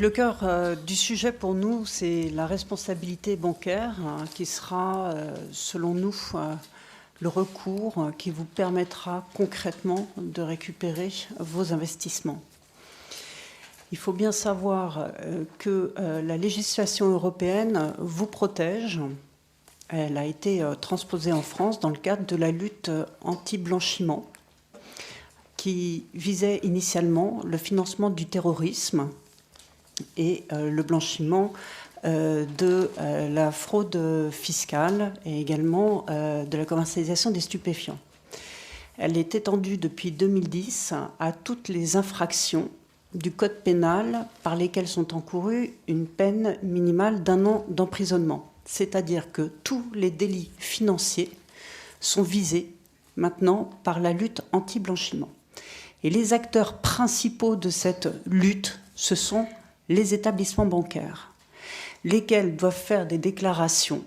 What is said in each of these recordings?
Donc le cœur du sujet pour nous, c'est la responsabilité bancaire qui sera, selon nous, le recours qui vous permettra concrètement de récupérer vos investissements. Il faut bien savoir que la législation européenne vous protège. Elle a été transposée en France dans le cadre de la lutte anti-blanchiment qui visait initialement le financement du terrorisme et le blanchiment de la fraude fiscale et également de la commercialisation des stupéfiants. Elle est étendue depuis 2010 à toutes les infractions du code pénal par lesquelles sont encourues une peine minimale d'1 an d'emprisonnement. C'est-à-dire que tous les délits financiers sont visés maintenant par la lutte anti-blanchiment. Et les acteurs principaux de cette lutte, ce sont les établissements bancaires, lesquels doivent faire des déclarations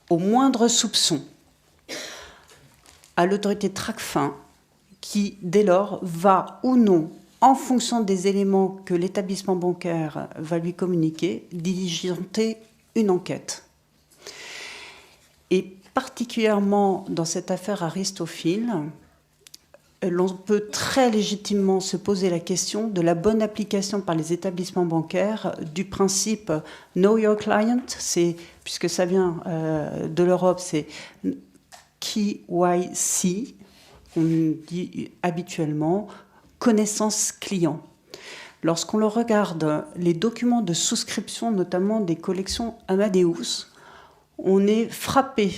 au moindre soupçon à l'autorité Tracfin, qui, dès lors, va ou non, en fonction des éléments que l'établissement bancaire va lui communiquer, diligenter une enquête. Et particulièrement dans cette affaire Aristophil, l'on peut très légitimement se poser la question de la bonne application par les établissements bancaires du principe « Know your client », puisque ça vient de l'Europe, c'est KYC, on dit habituellement connaissance client. Lorsqu'on le regarde, les documents de souscription, notamment des collections Amadeus, on est frappé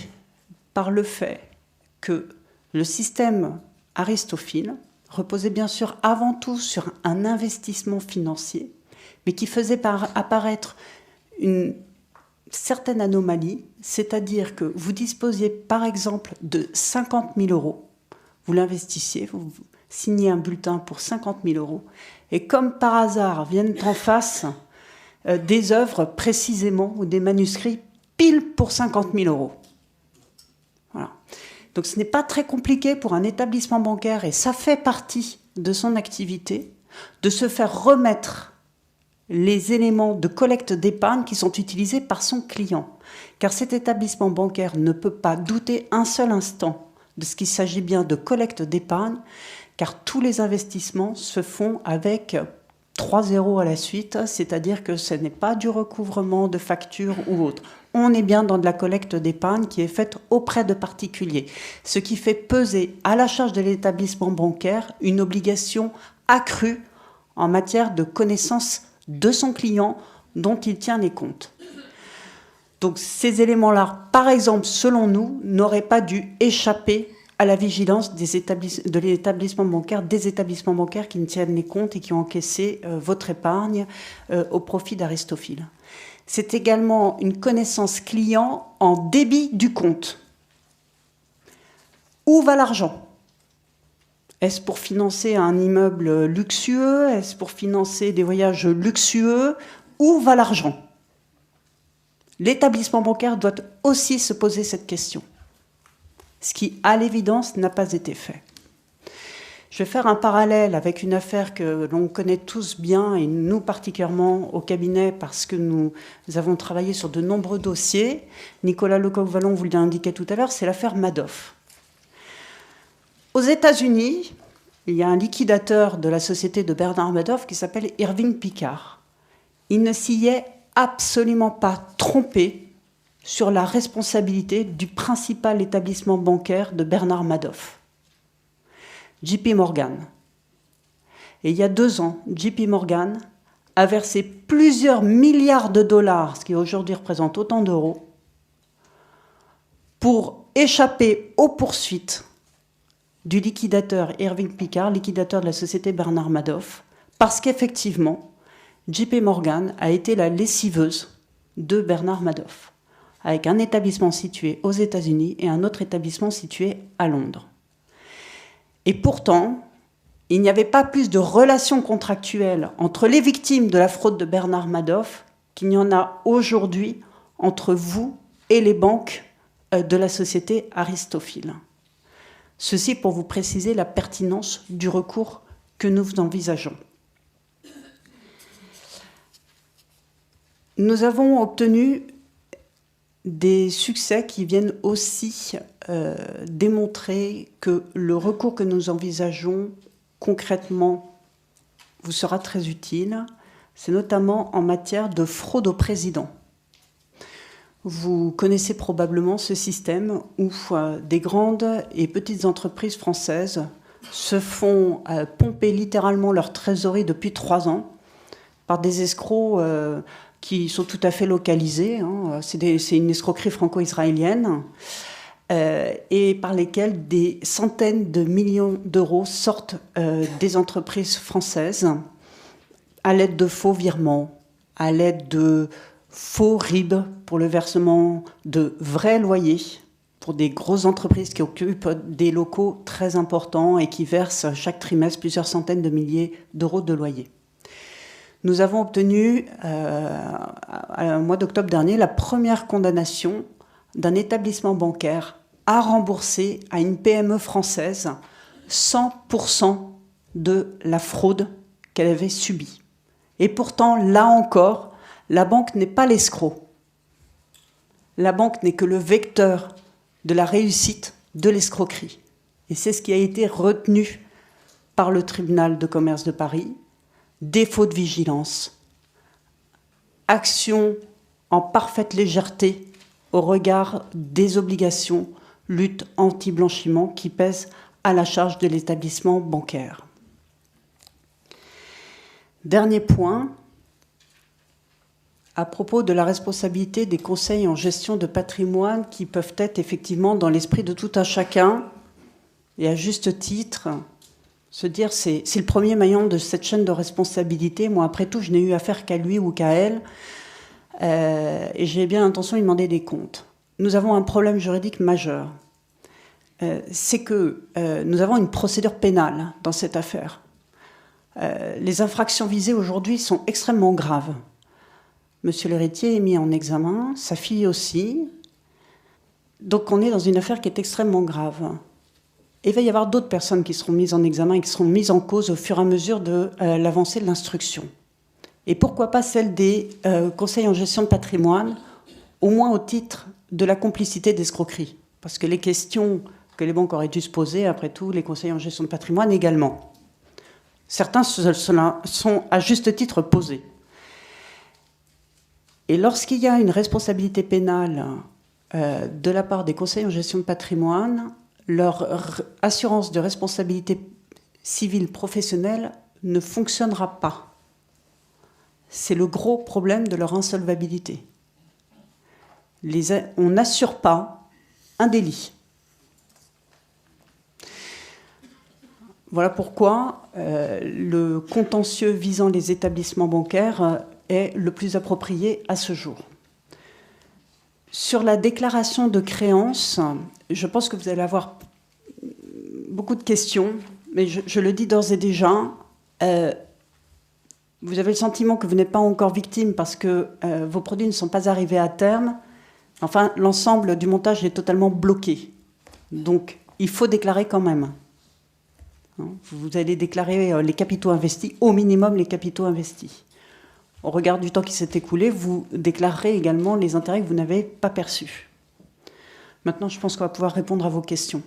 par le fait que le système Aristophil reposait bien sûr avant tout sur un investissement financier, mais qui faisait apparaître une certaine anomalie, c'est-à-dire que vous disposiez par exemple de 50 000 €, vous l'investissiez, vous signez un bulletin pour 50 000 €, et comme par hasard viennent en face des œuvres précisément ou des manuscrits pile pour 50 000 €. Voilà. Donc ce n'est pas très compliqué pour un établissement bancaire, et ça fait partie de son activité, de se faire remettre les éléments de collecte d'épargne qui sont utilisés par son client. Car cet établissement bancaire ne peut pas douter un seul instant de ce qu'il s'agit bien de collecte d'épargne, car tous les investissements se font avec 3 zéros à la suite, c'est-à-dire que ce n'est pas du recouvrement de factures ou autre. On est bien dans de la collecte d'épargne qui est faite auprès de particuliers, ce qui fait peser à la charge de l'établissement bancaire une obligation accrue en matière de connaissance de son client dont il tient les comptes. Donc ces éléments-là, par exemple, selon nous, n'auraient pas dû échapper à la vigilance de l'établissement bancaire, des établissements bancaires qui ne tiennent les comptes et qui ont encaissé votre épargne au profit d'Aristophil. C'est également une connaissance client en débit du compte. Où va l'argent ? Est-ce pour financer un immeuble luxueux ? Est-ce pour financer des voyages luxueux ? Où va l'argent ? L'établissement bancaire doit aussi se poser cette question, ce qui, à l'évidence, n'a pas été fait. Je vais faire un parallèle avec une affaire que l'on connaît tous bien, et nous particulièrement au cabinet, parce que nous avons travaillé sur de nombreux dossiers. Nicolas Lecoq-Vallon vous l'a indiqué tout à l'heure, c'est l'affaire Madoff. Aux États-Unis, il y a un liquidateur de la société de Bernard Madoff qui s'appelle Irving Picard. Il ne s'y est absolument pas trompé sur la responsabilité du principal établissement bancaire de Bernard Madoff, JP Morgan. Et il y a 2 ans, JP Morgan a versé plusieurs milliards de dollars, ce qui aujourd'hui représente autant d'euros, pour échapper aux poursuites du liquidateur Irving Picard, liquidateur de la société Bernard Madoff, parce qu'effectivement, JP Morgan a été la lessiveuse de Bernard Madoff, avec un établissement situé aux États-Unis et un autre établissement situé à Londres. Et pourtant, il n'y avait pas plus de relations contractuelles entre les victimes de la fraude de Bernard Madoff qu'il n'y en a aujourd'hui entre vous et les banques de la société Aristophil. Ceci pour vous préciser la pertinence du recours que nous envisageons. Nous avons obtenu des succès qui viennent aussi démontrer que le recours que nous envisageons concrètement vous sera très utile. C'est notamment en matière de fraude au président. Vous connaissez probablement ce système où des grandes et petites entreprises françaises se font pomper littéralement leur trésorerie depuis 3 ans par des escrocs qui sont tout à fait localisés. C'est une escroquerie franco-israélienne et par lesquels des centaines de millions d'euros sortent des entreprises françaises à l'aide de faux virements, à l'aide de faux RIB pour le versement de vrais loyers pour des grosses entreprises qui occupent des locaux très importants et qui versent chaque trimestre plusieurs centaines de milliers d'euros de loyer. Nous avons obtenu, au mois d'octobre dernier, la première condamnation d'un établissement bancaire à rembourser à une PME française 100% de la fraude qu'elle avait subie. Et pourtant, là encore, la banque n'est pas l'escroc. La banque n'est que le vecteur de la réussite de l'escroquerie. Et c'est ce qui a été retenu par le tribunal de commerce de Paris. Défaut de vigilance, action en parfaite légèreté au regard des obligations, lutte anti-blanchiment qui pèsent à la charge de l'établissement bancaire. Dernier point, à propos de la responsabilité des conseils en gestion de patrimoine qui peuvent être effectivement dans l'esprit de tout un chacun, et à juste titre, se dire c'est le premier maillon de cette chaîne de responsabilité. Moi, après tout, je n'ai eu affaire qu'à lui ou qu'à elle, et j'ai bien l'intention de lui demander des comptes. Nous avons un problème juridique majeur. C'est que nous avons une procédure pénale dans cette affaire. Les infractions visées aujourd'hui sont extrêmement graves. Monsieur l'héritier est mis en examen, sa fille aussi. Donc on est dans une affaire qui est extrêmement grave. Et il va y avoir d'autres personnes qui seront mises en examen et qui seront mises en cause au fur et à mesure de l'avancée de l'instruction. Et pourquoi pas celle des conseils en gestion de patrimoine, au moins au titre de la complicité d'escroquerie. Parce que les questions que les banques auraient dû se poser, après tout, les conseils en gestion de patrimoine également. Certains sont à juste titre posés. Et lorsqu'il y a une responsabilité pénale de la part des conseils en gestion de patrimoine, leur assurance de responsabilité civile professionnelle ne fonctionnera pas. C'est le gros problème de leur insolvabilité. On n'assure pas un délit. Voilà pourquoi le contentieux visant les établissements bancaires est le plus approprié à ce jour. Sur la déclaration de créance, je pense que vous allez avoir beaucoup de questions, mais je le dis d'ores et déjà, vous avez le sentiment que vous n'êtes pas encore victime parce que vos produits ne sont pas arrivés à terme. Enfin, l'ensemble du montage est totalement bloqué. Donc, il faut déclarer quand même. Vous allez déclarer les capitaux investis, au minimum les capitaux investis. Au regard du temps qui s'est écoulé, vous déclarerez également les intérêts que vous n'avez pas perçus. Maintenant, je pense qu'on va pouvoir répondre à vos questions.